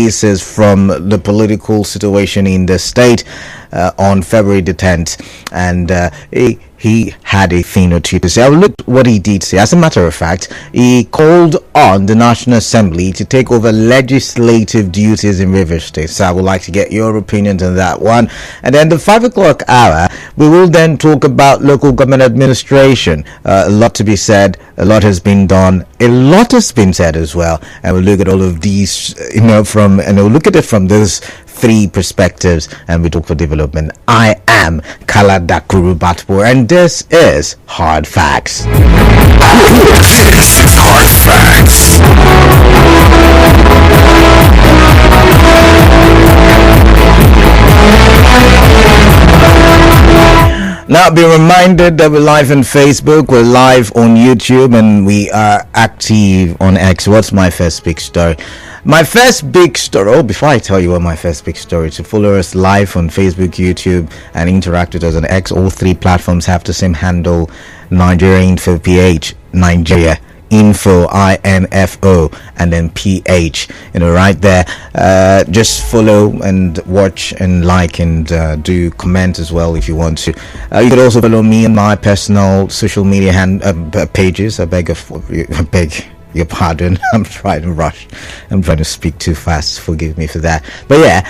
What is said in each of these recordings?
releases from the political situation in the state on February the 10th, and he had a thing or two to say. I will look at what he did say. As a matter of fact, he called on the National Assembly to take over legislative duties in Rivers State. So I would like to get your opinions on that one. And then the 5 o'clock hour, we will then talk about local government administration. A lot to be said, a lot has been done, a lot has been said as well. And we'll look at all of these, we'll look at it from those three perspectives, and we talk for development. I am Kala Dakuru Batpo, and this is Hard Facts. This is Hard Facts. Now be reminded that we're live on Facebook, we're live on YouTube, and we are active on X. What's my first big story? My first big story, before I tell you what my first big story, to follow us live on Facebook, YouTube, and interact with us on X. All three platforms have the same handle, Nigeria Info PH, Nigeria Info INFO, and then PH, right there. Just follow and watch and like, and do comment as well if you want to. You could also follow me on my personal social media pages. I beg your pardon. I'm trying to rush. I'm trying to speak too fast. Forgive me for that. But yeah,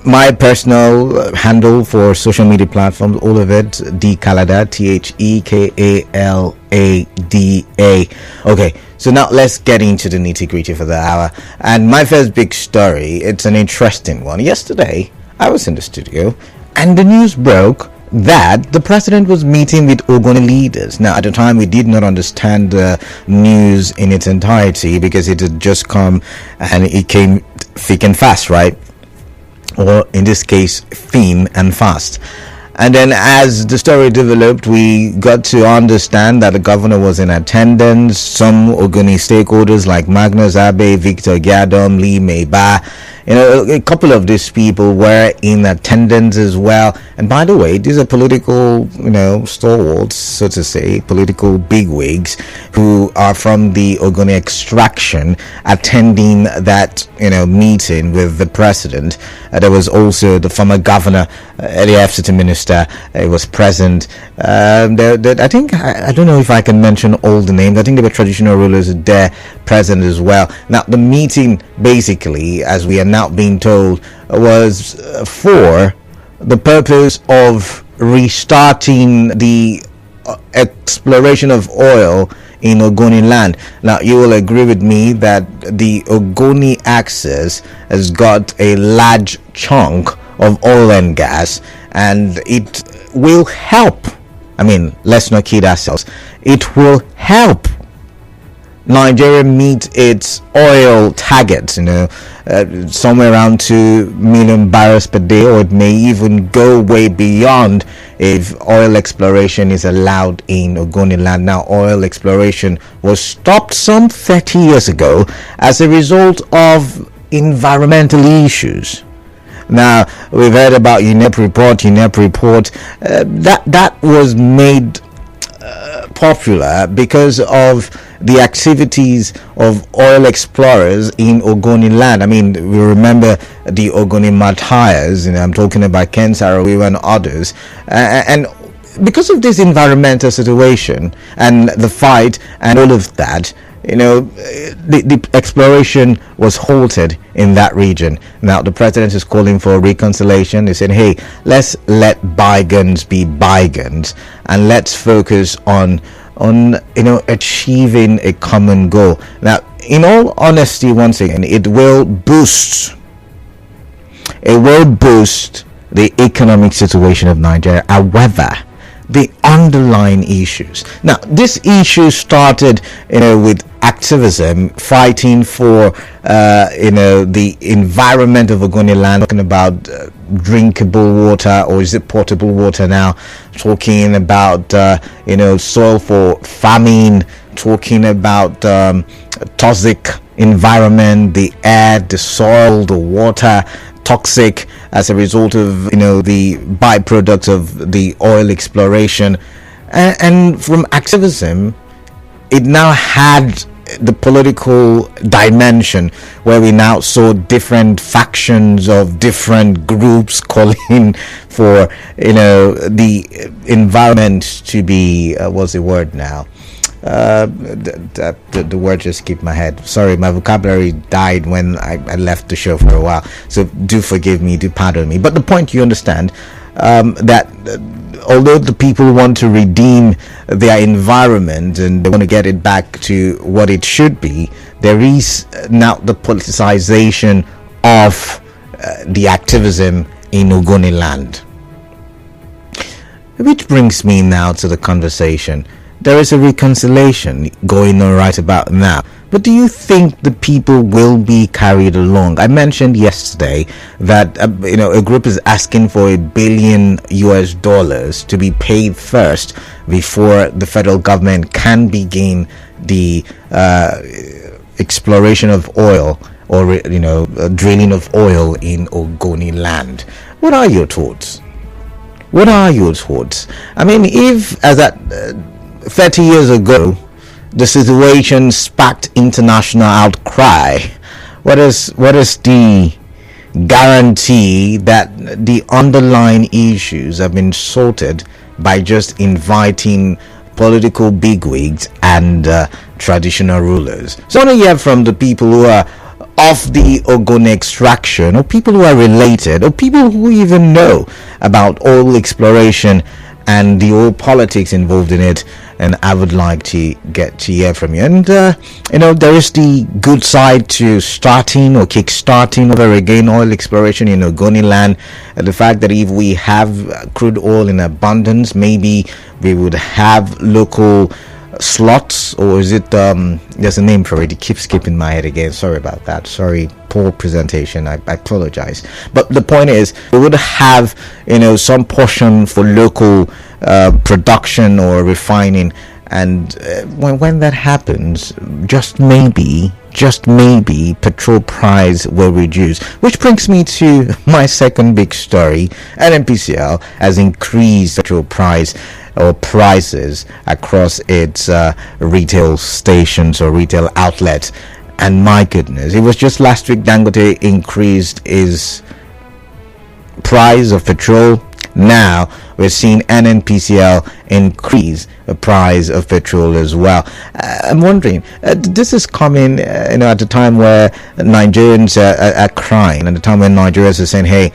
my personal handle for social media platforms, all of it, DKalada, TheKalada. Okay, so now let's get into the nitty-gritty for the hour. And my first big story, it's an interesting one. Yesterday, I was in the studio, and the news broke that the president was meeting with Ogoni leaders. Now, at the time, we did not understand the news in its entirety because it had just come, and it came thick and fast, right? Or in this case, thin and fast. And then as the story developed, we got to understand that the governor was in attendance. Some Ogoni stakeholders like Magnus Abe, Victor Gyadom, Lee Meiba, a couple of these people were in attendance as well. And by the way, these are political, stalwarts, so to say, political bigwigs who are from the Ogoni extraction attending that, meeting with the president. There was also the former governor, the FCT minister, was present. I think, I don't know if I can mention all the names. I think there were traditional rulers there present as well. Now, the meeting, basically, as we are now being told, was for the purpose of restarting the exploration of oil in OgoniLand. Now, you will agree with me that the Ogoni axis has got a large chunk of oil and gas, and it will help. Let's not kid ourselves. It will help Nigeria meet its oil targets, somewhere around 2 million barrels per day, or it may even go way beyond if oil exploration is allowed in OgoniLand. Now, oil exploration was stopped some 30 years ago as a result of environmental issues. Now, we've heard about UNEP report, that was made popular because of the activities of oil explorers in OgoniLand. We remember the Ogoni martyrs, I'm talking about Ken Sarawiwa and others, and because of this environmental situation and the fight and all of that, the exploration was halted in that region. Now, the president is calling for reconciliation. He said, hey, let's let bygones be bygones, and let's focus on achieving a common goal. Now, in all honesty, once again, it will boost the economic situation of Nigeria. However, the underlying issues. Now, this issue started, with activism, fighting for, the environment of OgoniLand, talking about drinkable water, or is it potable water now? Talking about, soil for farming, talking about toxic environment, the air, the soil, the water, toxic as a result of the byproducts of the oil exploration, and from activism it now had the political dimension, where we now saw different factions of different groups calling for, the environment to be, what's the word now? The word just skipped my head. Sorry, my vocabulary died when I left the show for a while. So do forgive me, do pardon me. But the point, you understand, that although the people want to redeem their environment and they want to get it back to what it should be, there is now the politicization of the activism in OgoniLand. Which brings me now to the conversation. There is a reconciliation going on right about now, but do you think the people will be carried along? I mentioned yesterday that a group is asking for $1 billion to be paid first before the federal government can begin the exploration of oil, or drilling of oil in OgoniLand. What are your thoughts? I mean, if as at 30 years ago the situation sparked international outcry, what is the guarantee that the underlying issues have been sorted by just inviting political bigwigs and traditional rulers? So I want to hear from the people who are of the Ogoni extraction, or people who are related, or people who even know about oil exploration and the oil politics involved in it. And I would like to get to hear from you. And there is the good side to starting or kick-starting over again oil exploration in OgoniLand. The fact that if we have crude oil in abundance, maybe we would have local slots, or is it there's a name for it, it keeps skipping my head again. Sorry about that. Sorry, poor presentation. I apologize. But the point is, we would have some portion for local production or refining, and when that happens, just maybe petrol price will reduce. Which brings me to my second big story. NNPCL has increased petrol price or prices across its retail stations or retail outlets, and my goodness, it was just last week Dangote increased his price of petrol. Now we're seeing NNPCL increase the price of petrol as well. I'm wondering, this is coming at a time where Nigerians are crying, at the time when Nigerians are saying, hey,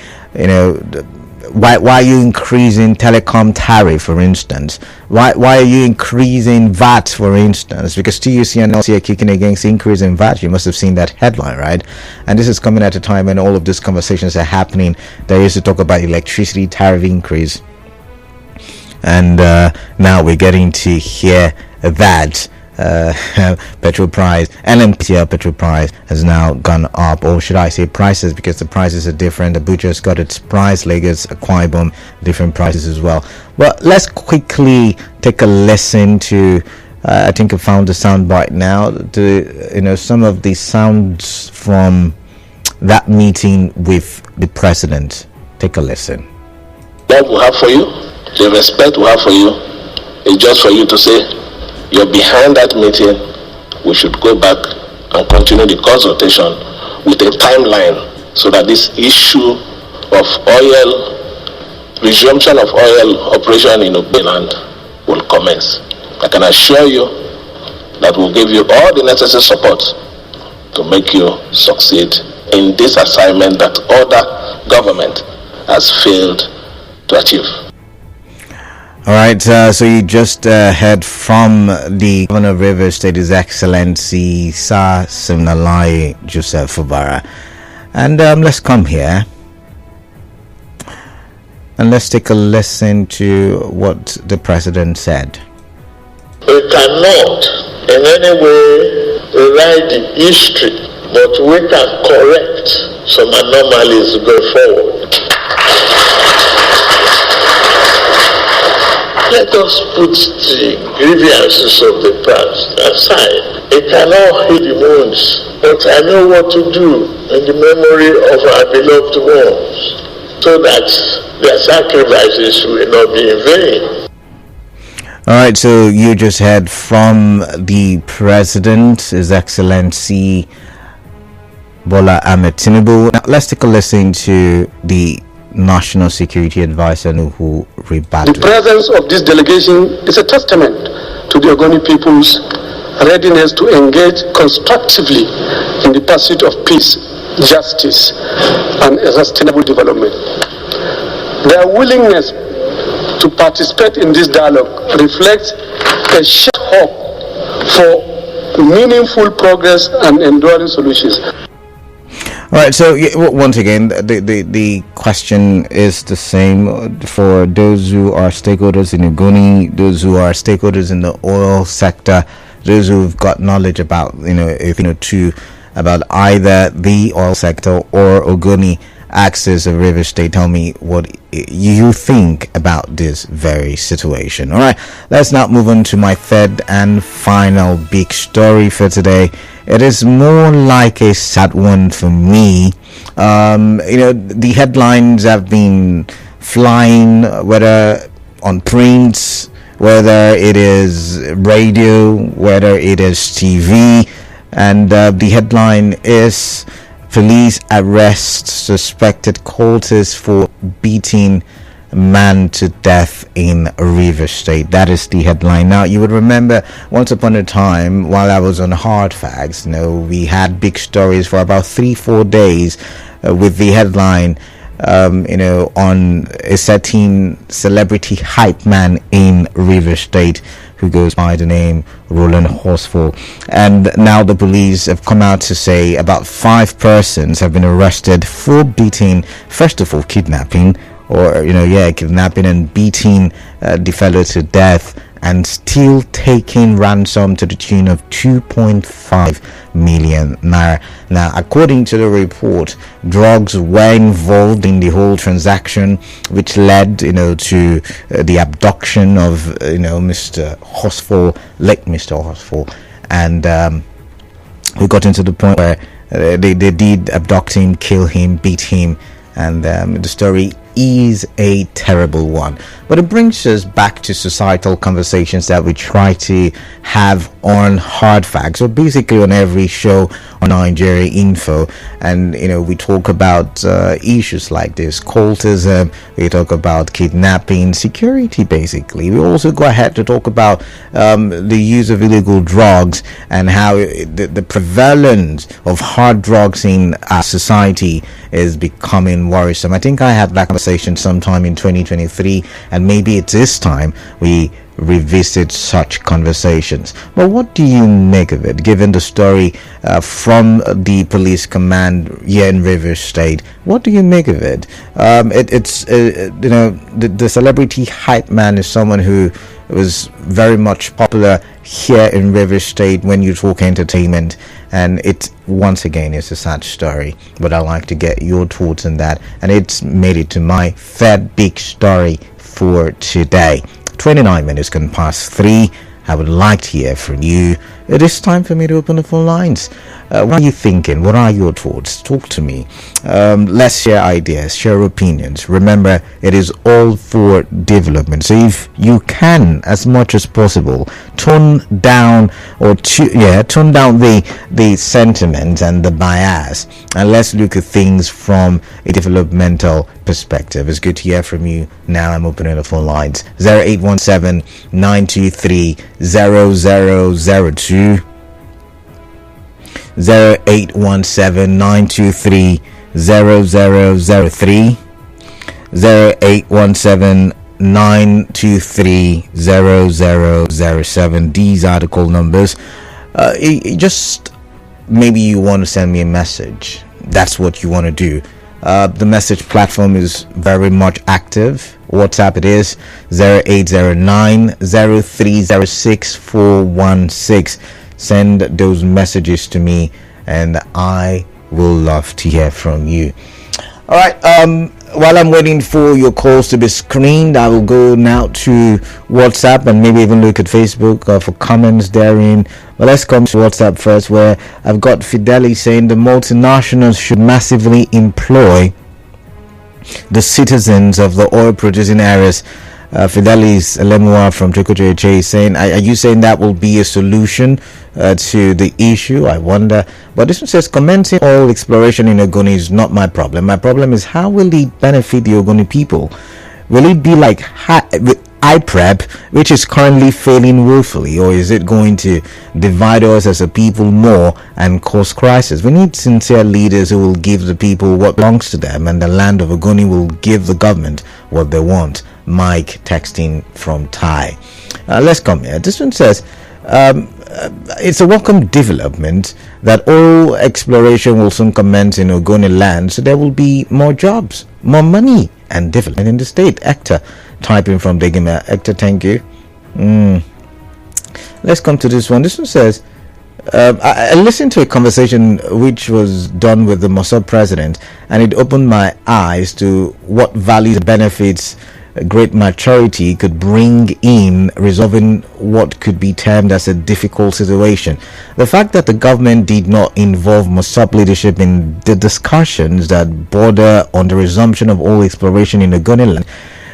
why are you increasing telecom tariff, for instance? Why are you increasing VAT, for instance? Because TUC and LC are kicking against increase in VAT. You must have seen that headline, right? And this is coming at a time when all of these conversations are happening. There is to talk about electricity tariff increase, and now we're getting to hear that petrol price, NNPCL petrol price has now gone up, or should I say prices, because the prices are different. Abuja's got its price, Lagos, Akwa Ibom, different prices as well. But let's quickly take a listen to I think I found the sound bite now, some of the sounds from that meeting with the president. Take a listen. What we have for you, the respect we have for you, is just for you to say you're behind that meeting. We should go back and continue the consultation with a timeline, so that this issue of oil, resumption of oil operation in OgoniLand will commence. I can assure you that we'll give you all the necessary support to make you succeed in this assignment that other government has failed to achieve. All right, so you just heard from the Governor of Rivers State, His Excellency Sir Siminalayi Joseph Fubara. And let's come here and let's take a listen to what the president said. We cannot in any way rewrite the history, but we can correct some anomalies going forward. Let us put the grievances of the past aside. It cannot heal the wounds, but I know what to do in the memory of our beloved ones, so that their sacrifices will not be in vain. All right, so you just heard from the President, His Excellency Bola Ahmed Tinubu. Now, let's take a listen to the National Security Advisor, Nuhu Ribadu. The presence of this delegation is a testament to the Ogoni people's readiness to engage constructively in the pursuit of peace, justice, and sustainable development. Their willingness to participate in this dialogue reflects a shared hope for meaningful progress and enduring solutions. All right, so once again, the question is the same for those who are stakeholders in Ogoni, those who are stakeholders in the oil sector, those who've got knowledge about, about either the oil sector or Ogoni axis of River State. Tell me what you think about this very situation. All right, let's now move on to my third and final big story for today. It is more like a sad one for me. The headlines have been flying, whether on print, whether it is radio, whether it is TV, and the headline is: police arrest suspected cultists for beating man to death in River State. That is the headline. Now, you would remember once upon a time, while I was on Hard Facts, we had big stories for about 3-4 days with the headline on a certain celebrity Hypeman in River State who goes by the name Rowland Horsefall. And now the police have come out to say about 5 persons have been arrested for beating, first of all, kidnapping, kidnapping and beating the fellow to death, and still taking ransom to the tune of 2.5 million naira. Now, according to the report, drugs were involved in the whole transaction, which led, to the abduction of, Mr. Horsefall, late Mr. Horsefall, and we got into the point where they did abduct him, kill him, beat him, and the story is a terrible one. But it brings us back to societal conversations that we try to have on Hard Facts, or basically on every show on Nigeria Info. And we talk about issues like this: cultism, we talk about kidnapping, security. Basically, we also go ahead to talk about the use of illegal drugs and how the prevalence of hard drugs in our society is becoming worrisome. I think I had that conversation sometime in 2023, and maybe it's this time we revisit such conversations. But what do you make of it, given the story from the police command here in River State? What do you make of it? The celebrity Hypeman is someone who was very much popular here in River State when you talk entertainment, and it once again is a sad story, but I'd like to get your thoughts on that, and it's made it to my third big story for today. 29 minutes can pass 3. I would like to hear from you. It is time for me to open the phone lines. What are you thinking? What are your thoughts? Talk to me. Let's share ideas, share opinions. Remember, it is all for development. So if you can, as much as possible, tone down the sentiment and the bias, and let's look at things from a developmental perspective. It's good to hear from you. Now I'm opening the phone lines. 0817 923 0002, 0817 923 0003, 0817 923 0007. These are the call numbers. Just maybe you want to send me a message. That's what you want to do. The message platform is very much active. WhatsApp, it is 0809 0306 416. Send those messages to me and I will love to hear from you. All right, while I'm waiting for your calls to be screened, I will go now to WhatsApp and maybe even look at Facebook for comments therein. But let's come to WhatsApp first, where I've got Fideli saying the multinationals should massively employ the citizens of the oil producing areas Fidelis Lemua from Trikoche is saying, are you saying that will be a solution to the issue? I wonder. But this one says, commenting oil exploration in Ogoni is not my problem. My problem is, how will it benefit the Ogoni people? Will it be like IPREP, which is currently failing woefully, or is it going to divide us as a people more and cause crisis? We need sincere leaders who will give the people what belongs to them, and the land of Ogoni will give the government what they want. Mike texting from Thai. Let's come here. This one says, it's a welcome development that oil exploration will soon commence in OgoniLand, so there will be more jobs, more money, and development in the state. Hector typing from Degima. Hector, thank you. Let's come to this one. This one says, I listened to a conversation which was done with the Mossad president, and it opened my eyes to what values and benefits great maturity could bring in resolving what could be termed as a difficult situation. The fact that the government did not involve Mossad leadership in the discussions that border on the resumption of oil exploration in OgoniLand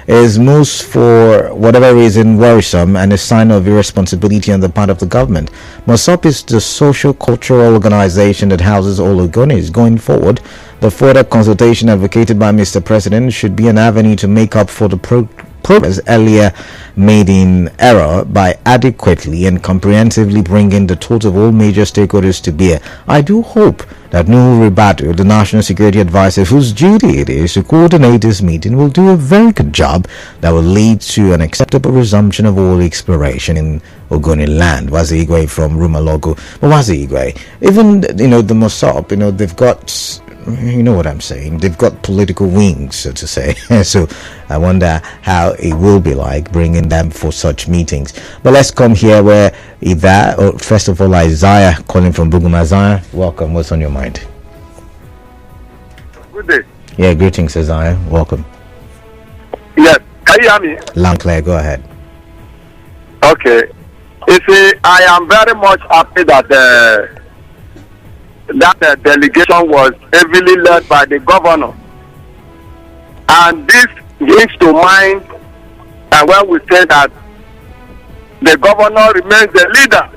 is most, for whatever reason, worrisome and a sign of irresponsibility on the part of the government. Mossad is the social cultural organization that houses all Ogonis. Going forward, the further consultation advocated by Mr. President should be an avenue to make up for the progress earlier made in error by adequately and comprehensively bringing the total of all major stakeholders to bear. I do hope that Nuhu Ribadu, the National Security Advisor, whose duty it is to coordinate this meeting, will do a very good job that will lead to an acceptable resumption of oil exploration in OgoniLand. Wazigwe from Rumalogo. But Wazigwe, even, the Mossad, they've got, you know what I'm saying, they've got political wings, so to say. So I wonder how it will be like bringing them for such meetings. But let's come here where first of all, Isaiah calling from Bugum. Isaiah, welcome. What's on your mind? Good day. Yeah, greetings, Isaiah. Welcome. Yes, can you hear me? Loud, clear. Go ahead. Okay. You see, I am very much happy that that delegation was heavily led by the governor, and this brings to mind when we say that the governor remains the leader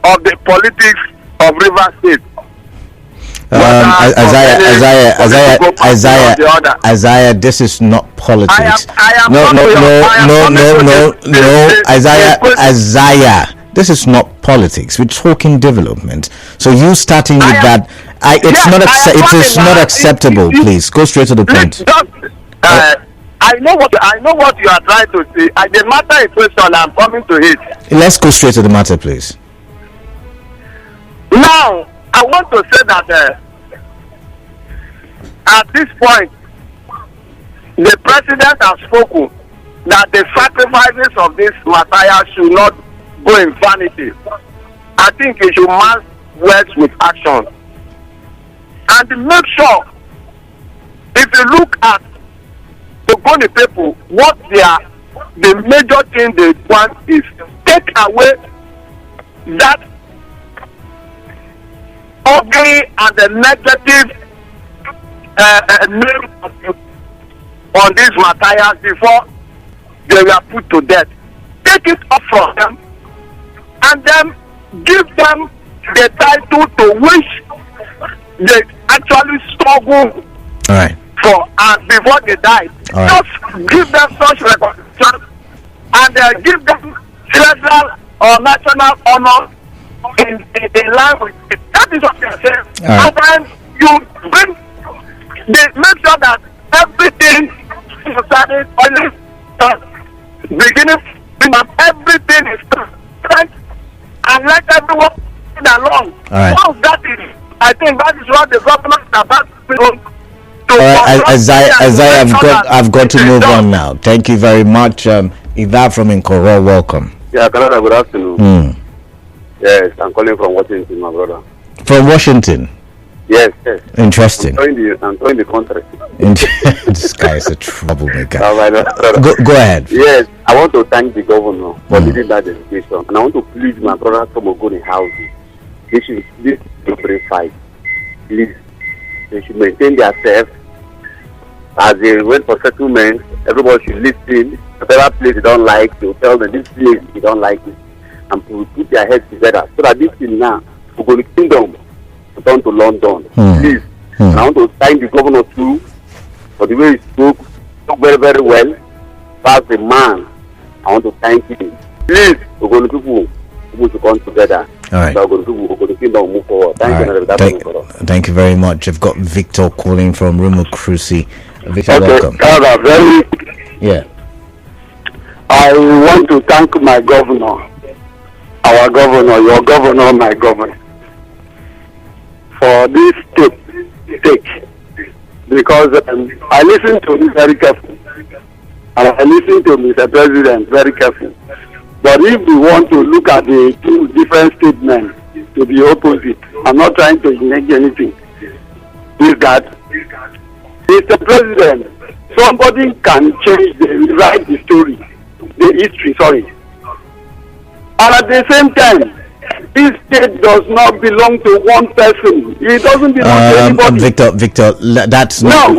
of the politics of Rivers State. Isaiah, this is not politics. No, Isaiah, this is not politics. We're talking development. So you starting with that, it is not acceptable. Please go straight to the point. I know what you are trying to say. The matter is question. I'm coming to it. Let's go straight to the matter, please. Now, I want to say that at this point, the president has spoken that the sacrifices of this Messiah should not go in vanity. I think he should match words with action. And make sure, if you look at the Ogoni people, what the major thing they want is take away that ugly and the negative name on these Matthias before they were put to death. Take it off from them and then give them the title to which they actually struggle for before they died. Just give them such recognition and give them federal or national honor in line with it. That is what they are saying. And then you bring, they make sure that everything is started on beginning, everything is right, and let everyone get along. Once that is, I think that is what the government is about to do. Isaiah, I've got to move on now. Thank you very much. Ida from Nkoro, welcome. Yeah, Canada, good afternoon. Yes, I'm calling from Washington, my brother. From Washington? Yes. Interesting. I'm throwing the contract. This guy is a troublemaker. Go ahead. Yes, I want to thank the governor for leading that delegation, and I want to please my brother from Ogoni housing. This is a free fight. Please, they should maintain themselves as they went for settlement, everybody should listen. Whatever place they don't like, they'll tell them this place they don't like it. And to put their heads together so that this thing now will go to kingdom, return to London. Please. And I want to thank the governor too for the way he spoke very, very well. That's the man. I want to thank him. Please, we're going to come together. All right. So we're going to kingdom move forward. Thank you very much. I've got Victor calling from Rumo Cruci. Victor, welcome. Yeah. I want to thank my governor, our governor, your governor, my governor, for this take. Because I listen to him very carefully. And I listen to Mr. President very carefully. But if we want to look at the two different statements to the opposite, I'm not trying to make anything. Is that Mr. President, somebody can write the story, the history, sorry. And at the same time, this state does not belong to one person. It doesn't belong to anybody. Victor, that's not.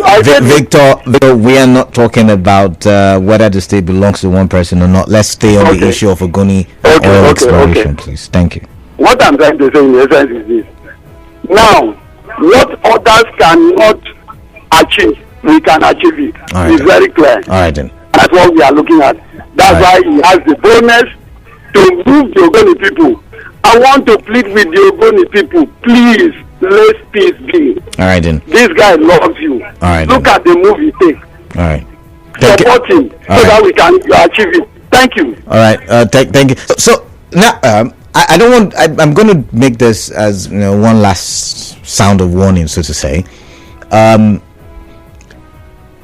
Victor, we are not talking about whether the state belongs to one person or not. Let's stay on the issue of Ogoni oil exploration, please. Thank you. What I'm trying to say in essence is this. Now, what others cannot achieve, we can achieve it. Right, it's very clear. All right, then. That's what we are looking at. That's why he has the bonus to move the Ogoni people. I want to plead with the Ogoni people, please, let peace be. All right, then. This guy loves you. All right, look at the move he takes. All right. Support him so that we can achieve it. Thank you. All right. Thank you. So now, I don't want. I'm going to make this as one last sound of warning, so to say.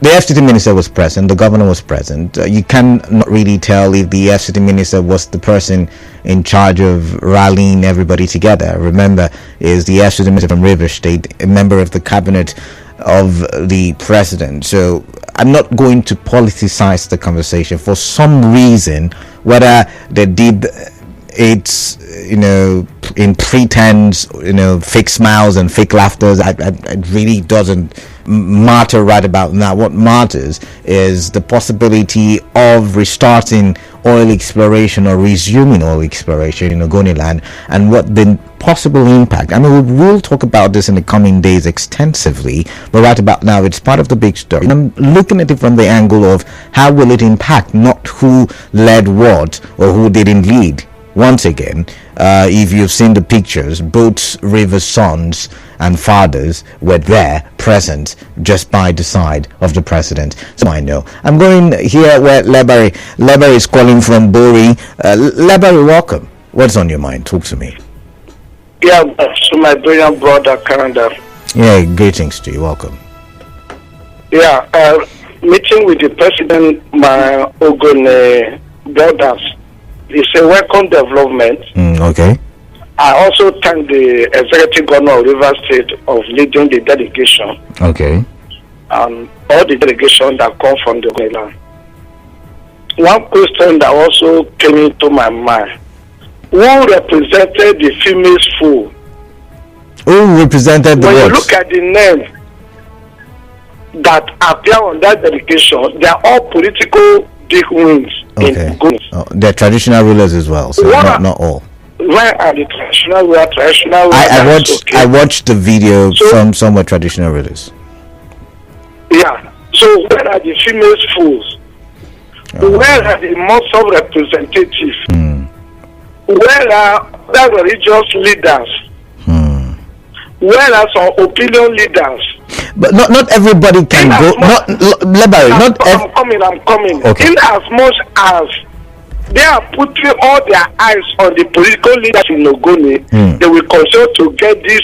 The FCT minister was present, the governor was present. You cannot really tell if the FCT minister was the person in charge of rallying everybody together. Remember, is the FCT minister from Rivers State, a member of the cabinet of the president. So I'm not going to politicize the conversation. For some reason, whether they did it's in pretense, fake smiles and fake laughter, it really doesn't matter right about now. What matters is the possibility of restarting oil exploration or resuming oil exploration in OgoniLand, and what the possible impact. I mean, we will talk about this in the coming days extensively, but right about now it's part of the big story. And I'm looking at it from the angle of how will it impact, not who led what or who didn't lead. Once again, if you've seen the pictures, both River's sons and fathers were there, present, just by the side of the president. So I know. I'm going here where Lebari is calling from Bori. Lebari, welcome. What's on your mind? Talk to me. Yeah, to my brilliant brother, Canada. Yeah, greetings to you. Welcome. Yeah, meeting with the president, my Ogoni brothers. It's a welcome development. Okay. I also thank the executive governor of Rivers State of leading the delegation. Okay. And all the delegation that come from the OgoniLand. One question that also came into my mind: who represented the female fool? Who represented the When what? you look at the name that appear on that delegation, they are all political big wings. Okay. They're traditional rulers as well, so not all. Where are the traditional rulers? I watched the video from somewhat traditional rulers. Yeah. So where are the female fools? Where are the muscle representatives? Where are the religious leaders? Where are some opinion leaders? But not everybody can go. I'm coming. Okay. In as much as they are putting all their eyes on the political leaders in Ogoni, they will continue to get this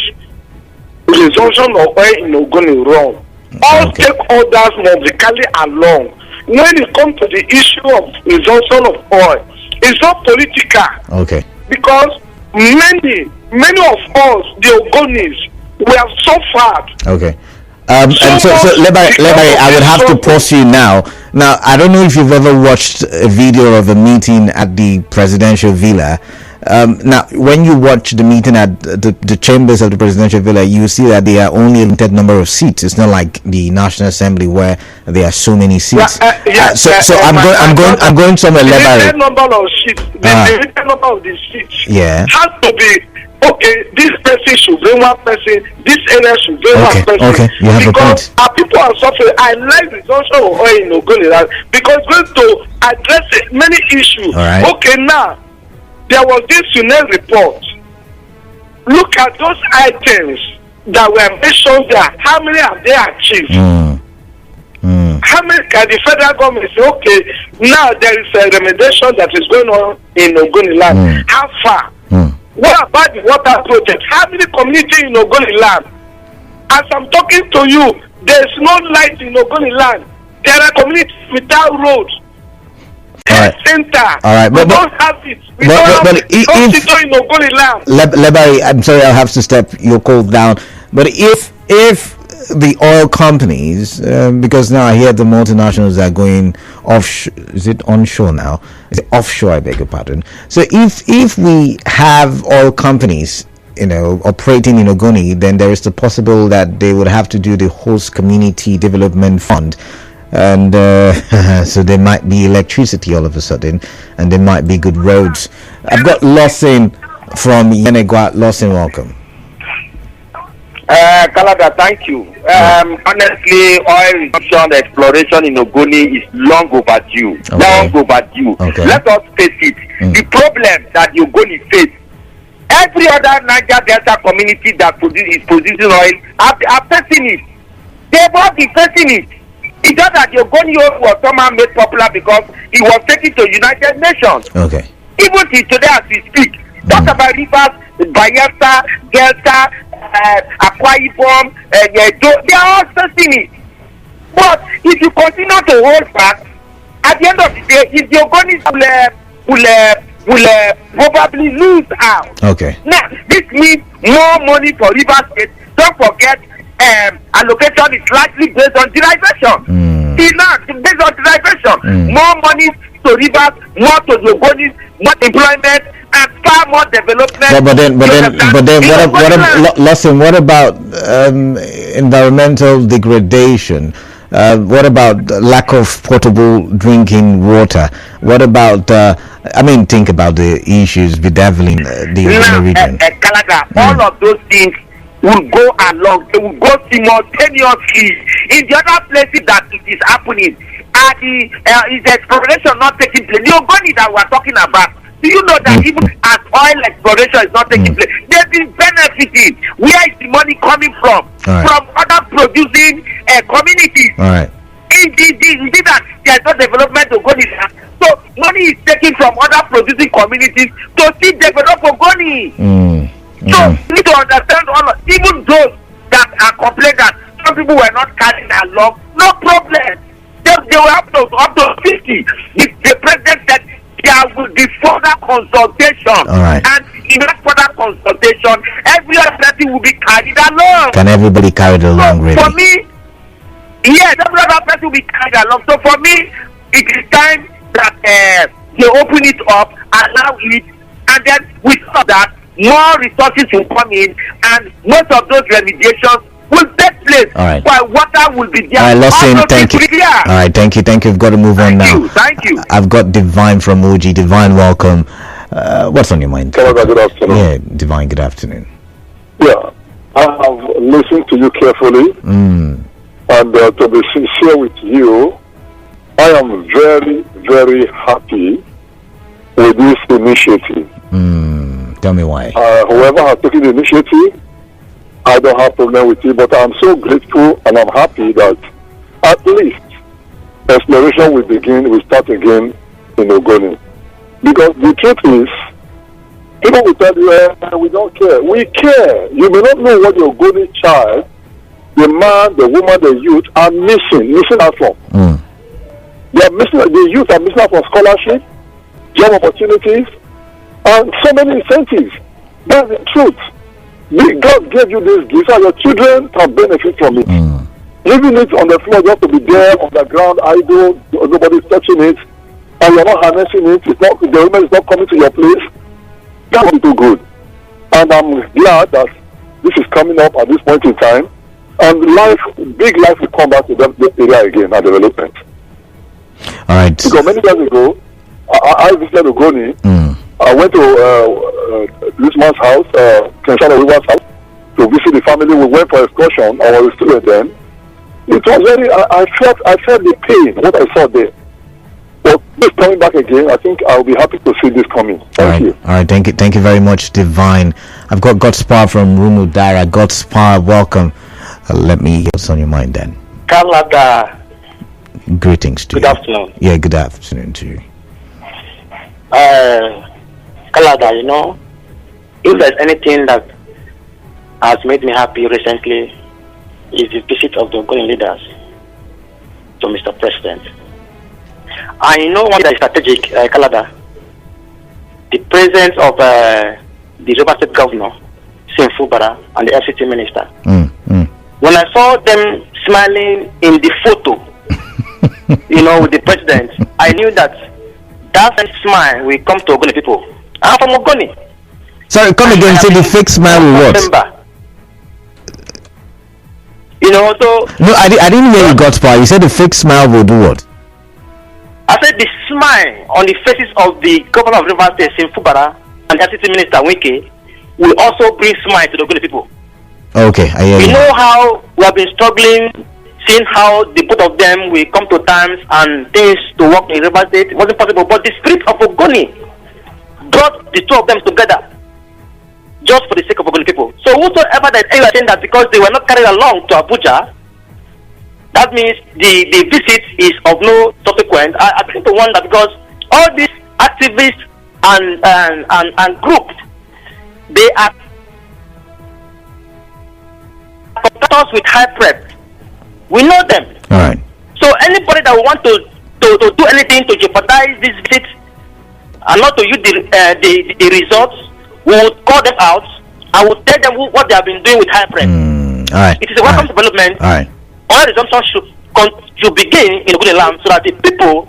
resumption of oil in Ogoni wrong. All stakeholders must be carried along. When it comes to the issue of resumption of oil, it's not political. Okay. Because many of us, the Ogonis, we have suffered. Okay. And so Lebari, I would have to pause you now. Now, I don't know if you've ever watched a video of a meeting at the presidential villa. Now, when you watch the meeting at the chambers of the presidential villa, you see that there are only a limited number of seats. It's not like the National Assembly where there are so many seats. I'm going somewhere. The limited number of seats. The limited number of the seats. Has to be. Okay, this person should bring one person, this area should bring one person. Okay, you have because a point. Our people are suffering. I like the junction of oil in OgoniLand because going to address many issues. Right. Okay, now, there was this UNED report. Look at those items that were mentioned there. How many have they achieved? How many can the federal government say, okay, now there is a remediation that is going on in OgoniLand. How far? What about the water project? How many communities in OgoniLand? As I'm talking to you, there is no light in OgoniLand. There are communities without roads. Center. All right. We don't have it. We don't have hospital in OgoniLand. Lebari, I'm sorry, I'll have to step your call down. But if the oil companies, because now I hear the multinationals are going offshore, is it onshore now? Is it offshore? I beg your pardon. So if we have oil companies, operating in Ogoni, then there is the possible that they would have to do the host community development fund. And so there might be electricity all of a sudden, and there might be good roads. I've got Lawson from Yenegua. Lawson, welcome. Canada, thank you. Honestly, oil reduction exploration in Ogoni is long overdue. Okay. Let us face it. The problem that the Ogoni face, every other Niger Delta community that is producing oil are facing it. They've all been facing it. It's just that the Ogoni oil was somehow made popular because it was taken to United Nations. Okay. Even till today as we speak, talk about rivers, Bayelsa, Delta, Akwa Ibom, they are all facing it. But if you continue to hold back, at the end of the day, if the Ogonis will probably lose out. Okay. Now, this means more money for River State. Don't forget, allocation is largely based on derivation. Based on derivation. More money to rivers, more to the Ogonis, more employment, and far more development. But then, what about environmental degradation? What about lack of potable drinking water? What about think about the issues bedeviling the region. Canada, all of those things will go along. They will go simultaneously. In the other places that it is happening, is exploration not taking place? The Ogoni that we are talking about. Do you know that even as oil exploration is not taking place, they've been benefiting? Where is the money coming from? From other producing communities. Indeed that there's no development Ogoni. So money is taken from other producing communities to see develop Ogoni. So you need to understand even those that are complaining that some people were not carrying along, no problem. They were up to 50. The president said there will be further consultation. And in that further consultation, every other person will be carried along. Can everybody carry along, really? For me, yes, every other person will be carried along. So for me, it is time that they open it up, allow it, and then we saw that more resources will come in, and most of those remediations will take place. While water will be there. All right, Lawson, thank you. All right, thank you. We've got to move on now. Thank you. I've got Divine from OG. Divine, welcome. What's on your mind? Good afternoon. Yeah, Divine, good afternoon. Yeah, I have listened to you carefully, and to be sincere with you, I am very, very happy with this initiative. Tell me why. Whoever has taken the initiative, I don't have problem with it, but I'm so grateful and I'm happy that at least exploration will start again in Ogoni. Because the truth is, people will tell you, we don't care. We care. You may not know what your Ogoni child, the man, the woman, the youth are missing out from. The youth are missing out from scholarship, job opportunities, and so many incentives. That's the truth. God gave you this gift, and your children can benefit from it. Leaving it on the floor just to be there on the ground, idle, nobody's touching it, and you're not harnessing it, it's not, the woman is not coming to your place, that won't do good. And I'm glad that this is coming up at this point in time, and big life will come back to this area again at development. All right. Because many years ago, I visited Ogoni. I went to this man's house, Kensana River's house, to visit the family. We went for excursion. I was a student then. It was very. I felt the pain what I saw there. But this coming back again, I think I'll be happy to see this coming. Thank you. All right. Thank you very much, Divine. I've got Godspar from Rumudara. Godspar, welcome. Let me hear what's on your mind then. Kalada. Greetings to you. Good afternoon. Yeah, good afternoon to you. Kalada, you know, if there's anything that has made me happy recently, is the visit of the Ogoni leaders to Mr. President. I know one that is strategic, Kalada, the presence of the River State Governor, Sim Fubara, and the FCT Minister. When I saw them smiling in the photo, you know, with the President, I knew that smile will come to Ogoni people. I'm from Ogoni. Sorry, come again. Say the fake smile will what? You know, so no, I didn't hear you, Godspar. You said the fake smile will do what? I said the smile on the faces of the governor of River State, Sim Fubara, and the FCT Minister Wike will also bring smile to the Ogoni people. Okay, I hear you. You know how we have been struggling, seeing how the both of them will come to terms and things to work in River State. It wasn't possible, but the spirit of Ogoni brought the two of them together just for the sake of Ogoni people. So whosoever that you are saying that because they were not carried along to Abuja, that means the visit is of no consequence. I think to wonder because all these activists and groups, they are competitors with high prep. We know them. All right. So anybody that want to do anything to jeopardize this visit and not to use the results, we would call them out and would tell them what they have been doing with high prep. All right. It is a welcome development. All right. All resumption should begin in OgoniLand so that the people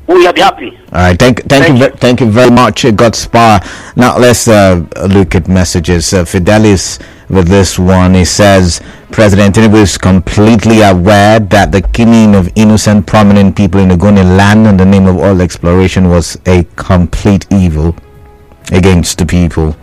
will be happy. All right. Thank you very much, Godspar. Now let's look at messages. Fidelis with this one. He says President Tinubu is completely aware that the killing of innocent prominent people in OgoniLand in the name of oil exploration was a complete evil against the people.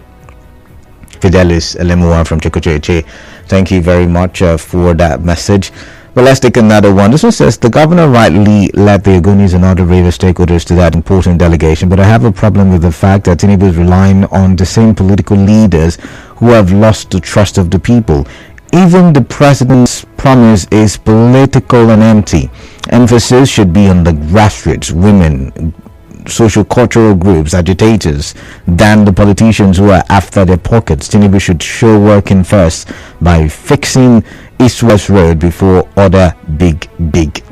Fidelis Elemua from Chikocheche. Thank you very much for that message. But let's take another one. This one says the governor rightly led the Ogonis and other river stakeholders to that important delegation, but I have a problem with the fact that Tinubu is relying on the same political leaders who have lost the trust of the people. Even the president's promise is political and empty. Emphasis should be on the grassroots, women, social cultural groups, agitators, than the politicians who are after their pockets. Tinubu should show working first by fixing East-West Road before other big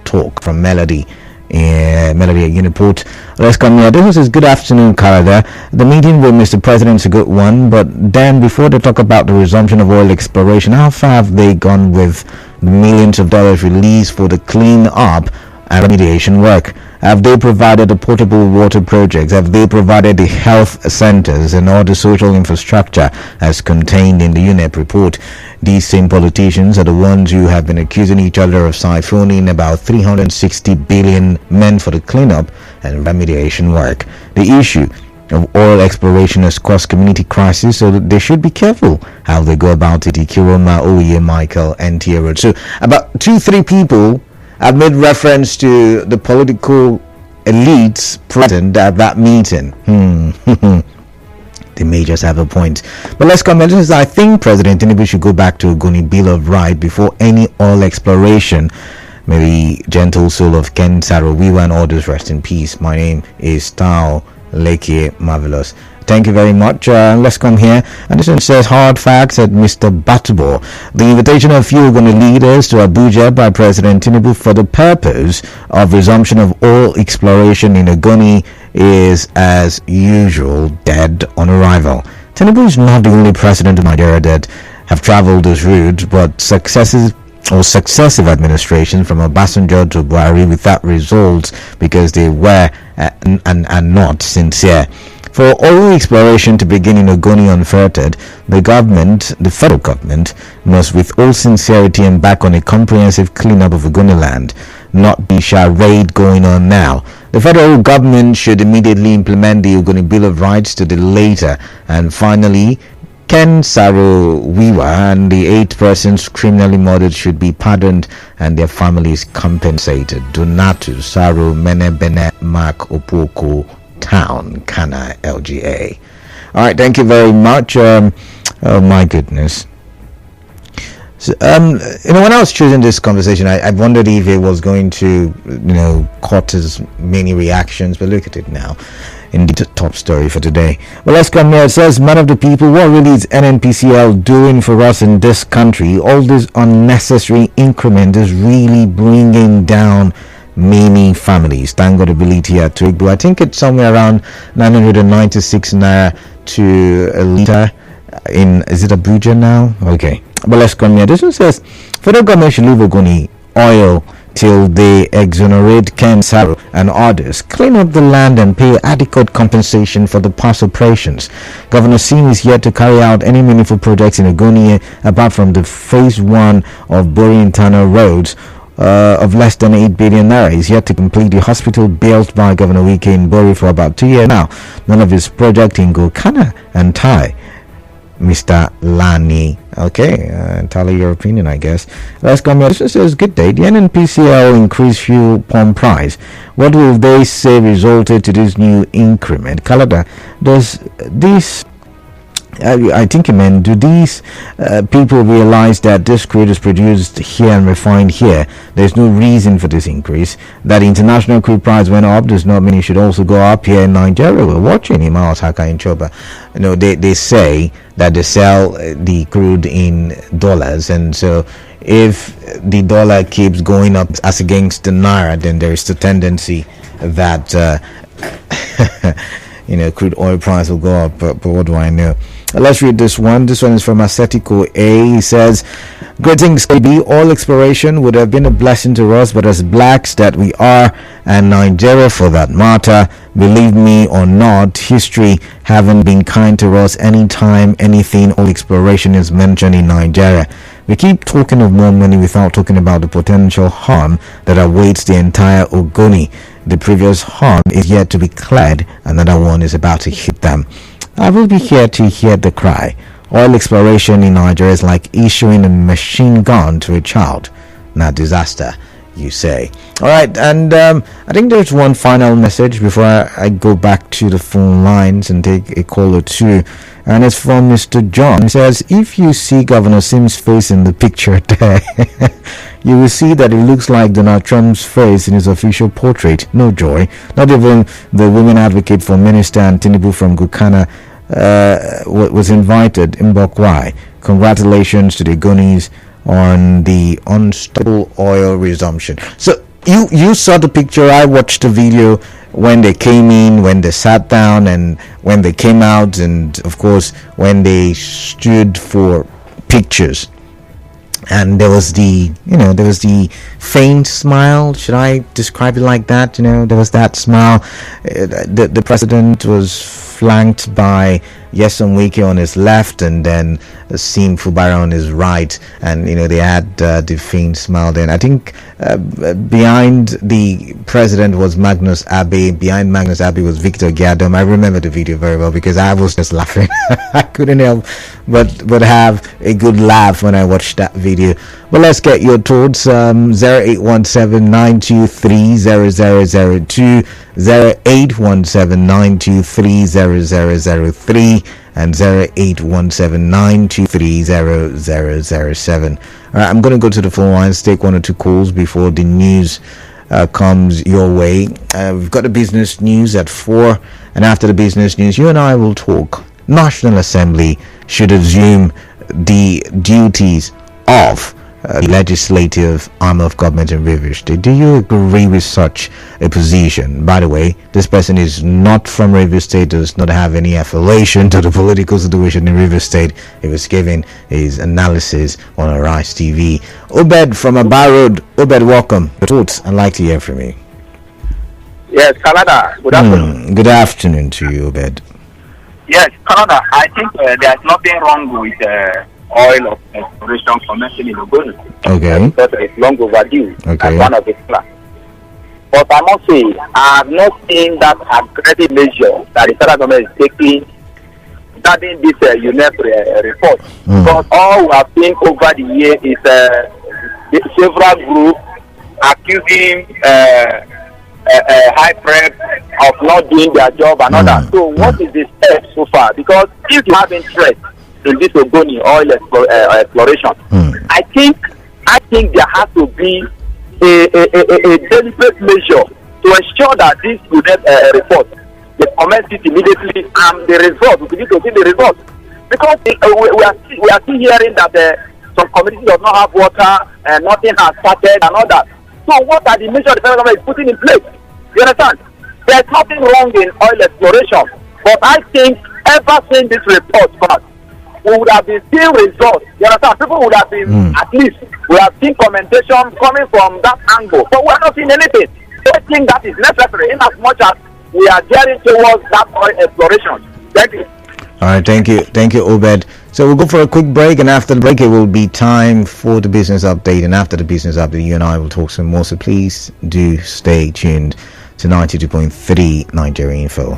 talk. From Melody at Uniport. Let's come here. This is good afternoon, Canada. The meeting with Mr. President is a good one, but then before they talk about the resumption of oil exploration, how far have they gone with the millions of dollars released for the clean up and remediation work? Have they provided the potable water projects? Have they provided the health centers and all the social infrastructure as contained in the UNEP report? These same politicians are the ones who have been accusing each other of siphoning about 360 billion meant for the cleanup and remediation work. The issue of oil exploration has caused community crisis, so they should be careful how they go about it. Ikiroma, Oye, Michael, and Tierra. So about 2-3 people have made reference to the political elites present at that meeting. They may just have a point. But let's come. I think President Tinubu should go back to Ogoni Bill of Right before any oil exploration. Maybe gentle soul of Ken Saro Wiwa and others rest in peace. My name is Tao Leke Marvelous. Thank you very much. Let's come here. And this one says hard facts at Mr. Batubo. The invitation of few Ogoni leaders to Abuja by President Tinubu for the purpose of resumption of oil exploration in Ogoni is, as usual, dead on arrival. Tinubu is not the only president of Nigeria that have traveled this route, but successive or successive administrations from Obasanjo to Buhari without results because they were and not sincere. For oil exploration to begin in Ogoni unfettered, the federal government, must with all sincerity embark on a comprehensive cleanup of OgoniLand, not the charade going on now. The federal government should immediately implement the Ogoni Bill of Rights to the later. And finally, Ken Saro Wiwa and the 8 persons criminally murdered should be pardoned and their families compensated. Donatu Saro Menebene Mark Opoko Town, Kana, LGA. All right, thank you very much. Oh my goodness. So, when I was choosing this conversation, I wondered if it was going to, caught as many reactions, but look at it now. Indeed, the top story for today. Well, let's come here. It says, man of the people, what really is NNPCL doing for us in this country? All this unnecessary increment is really bringing down many families. Thank God ability here to Igbo. I think it's somewhere around 996 naira to a liter is it Abuja now? Okay, but let's come here. This one says federal government should leave Ogoni oil till they exonerate Ken Saro and others, clean up the land and pay adequate compensation for the past operations. Governor Sim is yet to carry out any meaningful projects in Ogoni apart from the phase 1 of Bori internal roads of less than 8 billion naira. Is yet to complete the hospital built by Governor Wike in Bori for about 2 years now. None of his project in Gokana and Tai. Mr. Lani. Okay, entirely your opinion, I guess. Let's come here. This says, good day. The NNPCL increased fuel pump price. What will they say resulted to this new increment? Kalada, does this I think you meant, do these people realize that this crude is produced here and refined here? There's no reason for this increase. That international crude price went up does not mean it should also go up here in Nigeria. We're watching him out, Haka in Choba. They say that they sell the crude in dollars, and so if the dollar keeps going up as against the naira, then there is the tendency that crude oil price will go up. But what do I know? Let's read this one. This one is from Asetico A. He says, greetings, KB. Oil exploration would have been a blessing to us, but as blacks that we are, and Nigeria for that matter, believe me or not, history haven't been kind to us anytime anything oil exploration is mentioned in Nigeria. We keep talking of more money without talking about the potential harm that awaits the entire Ogoni. The previous harm is yet to be cleared. Another one is about to hit them. I will be here to hear the cry. Oil exploration in Nigeria is like issuing a machine gun to a child. Now, disaster, you say. All right, and I think there's one final message before I go back to the phone lines and take a call or two. And it's from Mr. John. He says, if you see Governor Sim's face in the picture there, you will see that it looks like Donald Trump's face in his official portrait. No joy. Not even the women advocate for Minister and Tinubu from Gukana was invited in Bokwai. Congratulations to the Ogonis on the unstable oil resumption. So you saw the picture. I watched the video when they came in, when they sat down, and when they came out, and of course when they stood for pictures. And there was the faint smile. Should I describe it like that? There was that smile. The president was flanked by Yeson Wike on his left, and then Sim Fubara on his right, and they had the faint smile. Then I think behind the president was Magnus Abbey. Behind Magnus Abbey was Victor Giadom. I remember the video very well because I was just laughing. I couldn't help but have a good laugh when I watched that video. But let's get your thoughts. 0817-923-0002, 0817-923-0003, and 0817-923-0007. All right, I'm going to go to the phone lines, take one or two calls before the news comes your way. We've got the business news at 4, and after the business news, you and I will talk. National Assembly should assume the duties of legislative arm of government in Rivers State. Do you agree with such a position? By the way, this person is not from Rivers State, does not have any affiliation to the political situation in Rivers State. He was giving his analysis on Arise TV. Obed from Aba Road. Obed, welcome. The thoughts, I'd like to hear from you. Yes, Canada. Good afternoon. Good afternoon to you, Obed. Yes, Canada. I think there's nothing wrong with oil of exploration commencing in Ogoni. Okay. But it's long overdue. Okay. As one of the plans. But I must say, I have not seen that aggressive measure that the federal government is taking regarding this UNEP report. Because all we have seen over the year is several groups accusing high prep of not doing their job and all that. So what is the step so far? Because if you have interest in this Ogoni oil exploration, I think there has to be a deliberate measure to ensure that this report, they commence it immediately, and the result, we need to see the result. Because we are still hearing that some communities does not have water and nothing has started and all that. So what are the measures the federal government is putting in place? You understand? There's nothing wrong in oil exploration. But I think ever since this report passed, we would have been seeing results. You understand? People would have been, at least, we have seen commentation coming from that angle. But we are not seeing anything. So I think that is necessary in as much as we are gearing towards that oil exploration. Thank you. All right, thank you, Obed. So we'll go for a quick break, and after the break, it will be time for the business update. And after the business update, you and I will talk some more. So please do stay tuned to 92.3 Nigeria Info.